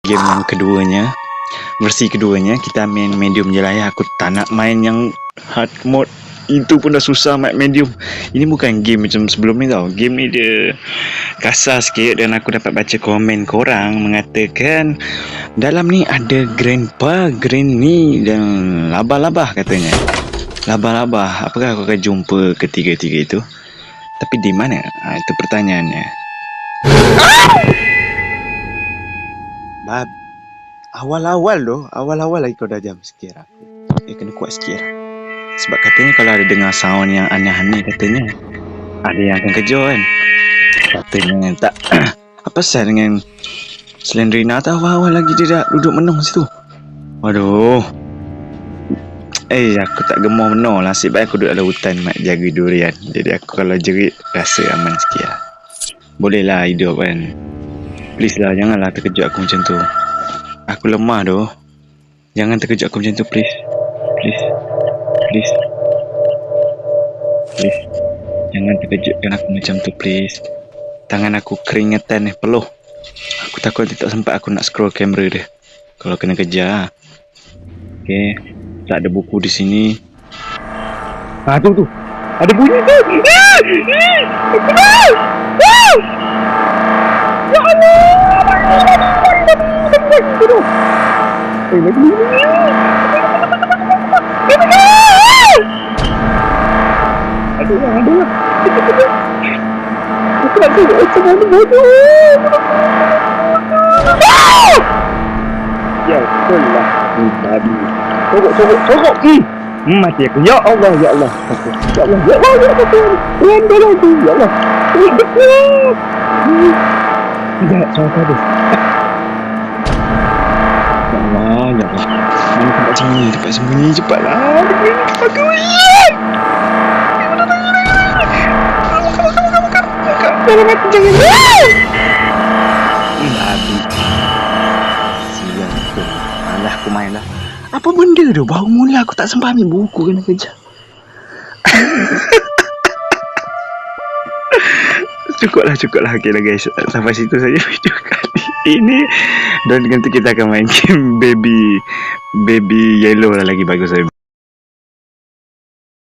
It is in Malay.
game yang keduanya, versi keduanya. Kita main medium je lah ya. Aku tak nak main yang hard mode. Itu pun dah susah main medium. Ini bukan game macam sebelum ni tau. Game ni dia kasar sikit. Dan aku dapat baca komen korang mengatakan dalam ni ada grandpa, granny dan labah-labah katanya. Labah-labah, apakah aku akan jumpa ketiga-tiga itu? Tapi di mana? Itu pertanyaannya. Bab, awal-awal lagi kau dah jam sikit aku. Kena kuat sikit lah. Sebab katanya kalau ada dengar sound yang aneh-aneh, katanya ada yang akan kejar kan. Katanya tak. Apa sah dengan Slendrina tu awal-awal lagi dia dah duduk menung situ. Waduh. Aku tak gemar menung lah. Nasib baik aku duduk dalam hutan mak jaga durian. Jadi aku kalau jerit rasa aman sikit lah. Boleh lah hidup kan. Please lah, janganlah terkejut aku macam tu. Aku lemah tu. Jangan terkejut aku macam tu, please. Please. Jangan terkejutkan aku macam tu, please. Tangan aku keringetan peluh. Aku takut tak sempat aku nak scroll kamera dia kalau kena kejar. Okay, tak ada buku di sini. Tu ada bunyi tu. Ya Allah, ada lah. Aku nak tengok macam mana bodoh. Ya betul lah. Babi. Sorok. Mati aku. Ya Allah. Ya Allah. Rendah lagi. Ya Allah. Tidak, sorok habis. Ya Allah. Mana tempat sembunyi? Cepatlah. Aku jangan mati, jangan. Babi. Sial tu. Alah, aku main lah. Apa benda tu? Baru mula aku tak sempat ambil buku kena kejar. Cukuplah. Okay lah guys. Sampai situ saja video kali ini. Dan nanti kita akan main game Baby Yellow lah lagi bagus.